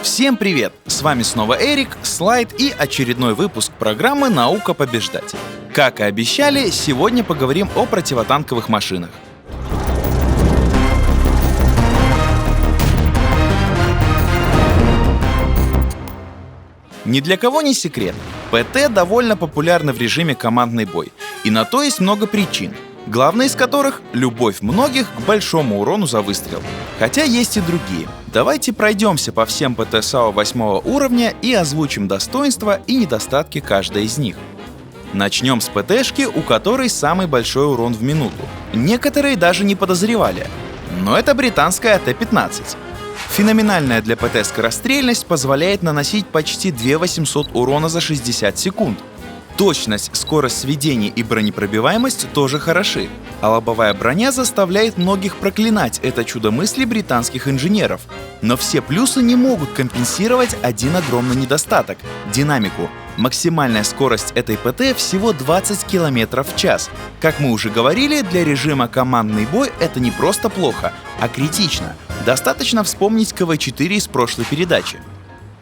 Всем привет! С вами снова Эрик, Слайд и очередной выпуск программы «Наука побеждать». Как и обещали, сегодня поговорим о противотанковых машинах. Ни для кого не секрет, ПТ довольно популярны в режиме командный бой, и на то есть много причин, главная из которых — любовь многих к большому урону за выстрел. Хотя есть и другие. Давайте пройдемся по всем ПТ САУ 8 уровня и озвучим достоинства и недостатки каждой из них. Начнем с ПТшки, у которой самый большой урон в минуту. Некоторые даже не подозревали, но это британская АТ-15. Феноменальная для ПТ скорострельность позволяет наносить почти 2800 урона за 60 секунд. Точность, скорость сведения и бронепробиваемость тоже хороши, а лобовая броня заставляет многих проклинать это чудо мысли британских инженеров. Но все плюсы не могут компенсировать один огромный недостаток — динамику. Максимальная скорость этой ПТ всего 20 км в час. Как мы уже говорили, для режима командный бой это не просто плохо, а критично. Достаточно вспомнить КВ-4 из прошлой передачи.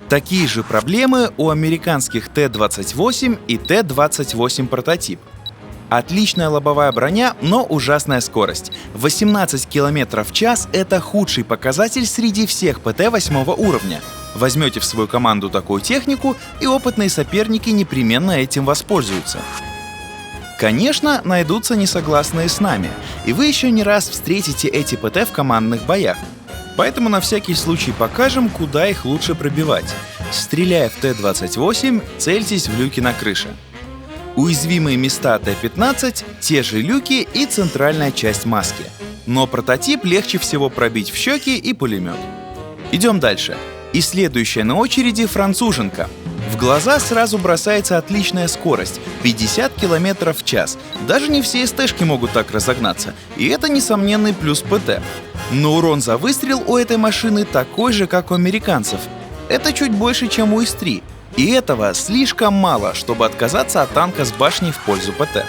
Такие же проблемы у американских Т-28 и Т-28 прототип. Отличная лобовая броня, но ужасная скорость. 18 км в час — это худший показатель среди всех ПТ 8 уровня. Возьмете в свою команду такую технику, и опытные соперники непременно этим воспользуются. Конечно, найдутся несогласные с нами, и вы еще не раз встретите эти ПТ в командных боях. Поэтому на всякий случай покажем, куда их лучше пробивать. Стреляя в Т-28, цельтесь в люки на крыше. Уязвимые места Т-15 — те же люки и центральная часть маски. Но прототип легче всего пробить в щеки и пулемет. Идем дальше. И следующая на очереди — француженка. В глаза сразу бросается отличная скорость — 50 км в час. Даже не все СТшки могут так разогнаться, и это несомненный плюс ПТ. Но урон за выстрел у этой машины такой же, как у американцев. Это чуть больше, чем у ИС-3. И этого слишком мало, чтобы отказаться от танка с башней в пользу ПТ.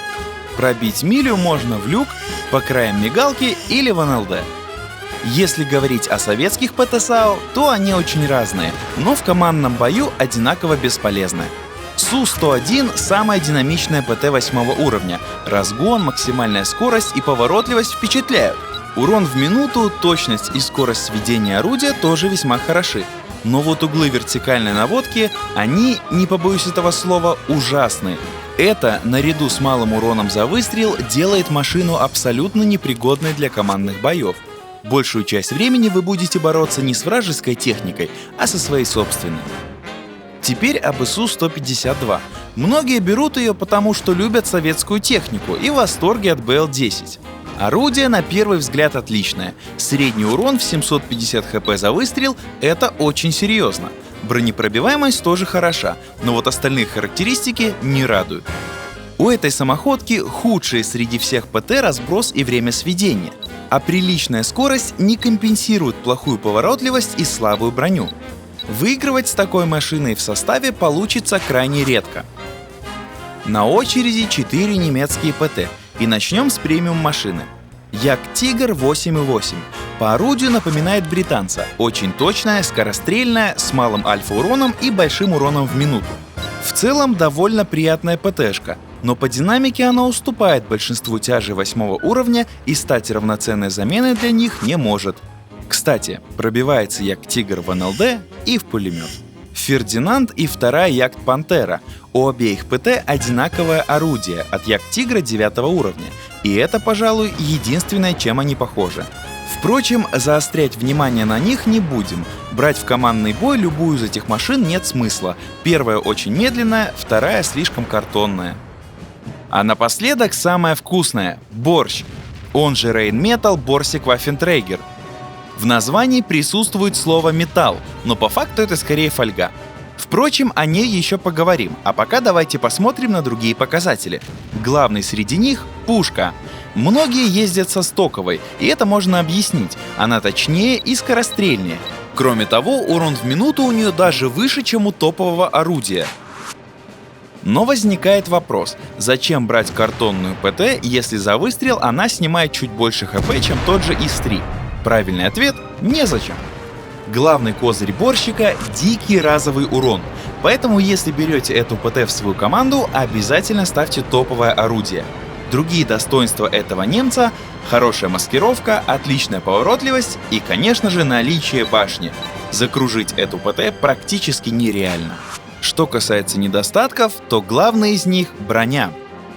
Пробить милю можно в люк, по краям мигалки или в НЛД. Если говорить о советских ПТ САУ, то они очень разные, но в командном бою одинаково бесполезны. Су-101 — самая динамичная ПТ 8 уровня. Разгон, максимальная скорость и поворотливость впечатляют. Урон в минуту, точность и скорость сведения орудия тоже весьма хороши. Но вот углы вертикальной наводки, они, не побоюсь этого слова, ужасны. Это, наряду с малым уроном за выстрел, делает машину абсолютно непригодной для командных боев. Большую часть времени вы будете бороться не с вражеской техникой, а со своей собственной. Теперь об ИСУ-152. Многие берут ее потому, что любят советскую технику и в восторге от БЛ-10. Орудие на первый взгляд отличное. Средний урон в 750 хп за выстрел — это очень серьезно. Бронепробиваемость тоже хороша, но вот остальные характеристики не радуют. У этой самоходки худшие среди всех ПТ разброс и время сведения, а приличная скорость не компенсирует плохую поворотливость и слабую броню. Выигрывать с такой машиной в составе получится крайне редко. На очереди 4 немецкие ПТ. И начнем с премиум машины. Як-Тигр 8.8. По орудию напоминает британца. Очень точная, скорострельная, с малым альфа-уроном и большим уроном в минуту. В целом довольно приятная ПТшка, но по динамике она уступает большинству тяжей 8 уровня и стать равноценной заменой для них не может. Кстати, пробивается Як-Тигр в НЛД и в пулемет. Фердинанд и вторая Як-Пантера. У обеих ПТ одинаковое орудие от Як-Тигра 9 уровня, и это, пожалуй, единственное, чем они похожи. Впрочем, заострять внимание на них не будем. Брать в командный бой любую из этих машин нет смысла. Первая очень медленная, вторая слишком картонная. А напоследок самое вкусное — борщ, он же Рейнметалл Борсик Ваффентрейгер. В названии присутствует слово «металл», но по факту это скорее фольга. Впрочем, о ней еще поговорим, а пока давайте посмотрим на другие показатели. Главный среди них — пушка. Многие ездят со стоковой, и это можно объяснить, она точнее и скорострельнее. Кроме того, урон в минуту у нее даже выше, чем у топового орудия. Но возникает вопрос, зачем брать картонную ПТ, если за выстрел она снимает чуть больше ХП, чем тот же ИС-3? Правильный ответ — незачем. Главный козырь борщика — дикий разовый урон. Поэтому, если берете эту ПТ в свою команду, обязательно ставьте топовое орудие. Другие достоинства этого немца — хорошая маскировка, отличная поворотливость и, конечно же, наличие башни. Закружить эту ПТ практически нереально. Что касается недостатков, то главное из них — броня.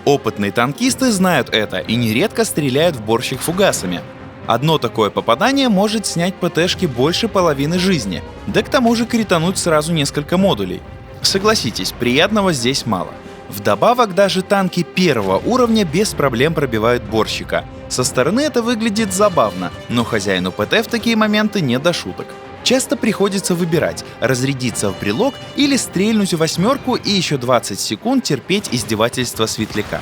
Опытные танкисты знают это и нередко стреляют в борщик фугасами. Одно такое попадание может снять ПТшки больше половины жизни, да к тому же критануть сразу несколько модулей. Согласитесь, приятного здесь мало. Вдобавок, даже танки первого уровня без проблем пробивают борщика. Со стороны это выглядит забавно, но хозяину ПТ в такие моменты не до шуток. Часто приходится выбирать, разрядиться в брелок или стрельнуть в восьмерку и еще 20 секунд терпеть издевательства светляка.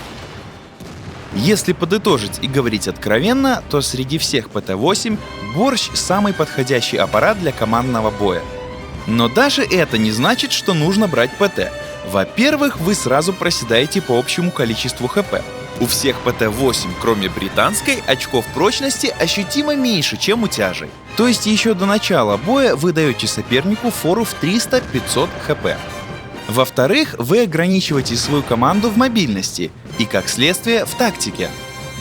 Если подытожить и говорить откровенно, то среди всех ПТ-8 борщ — самый подходящий аппарат для командного боя. Но даже это не значит, что нужно брать ПТ. Во-первых, вы сразу проседаете по общему количеству ХП. У всех ПТ-8, кроме британской, очков прочности ощутимо меньше, чем у тяжей. То есть еще до начала боя вы даете сопернику фору в 300-500 ХП. Во-вторых, вы ограничиваете свою команду в мобильности и, как следствие, в тактике.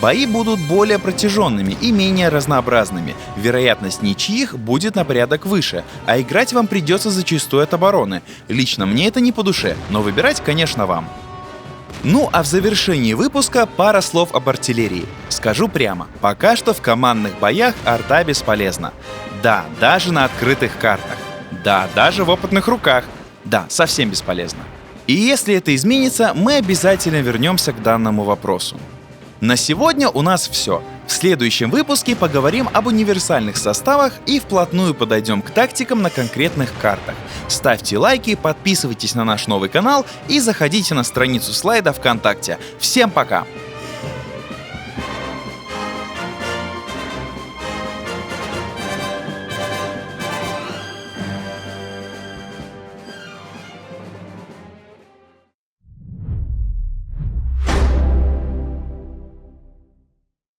Бои будут более протяженными и менее разнообразными, вероятность ничьих будет на порядок выше, а играть вам придется зачастую от обороны. Лично мне это не по душе, но выбирать, конечно, вам. Ну а в завершении выпуска пара слов об артиллерии. Скажу прямо, пока что в командных боях арта бесполезна. Да, даже на открытых картах. Да, даже в опытных руках. Да, совсем бесполезно. И если это изменится, мы обязательно вернемся к данному вопросу. На сегодня у нас все. В следующем выпуске поговорим об универсальных составах и вплотную подойдем к тактикам на конкретных картах. Ставьте лайки, подписывайтесь на наш новый канал и заходите на страницу Слайда ВКонтакте. Всем пока!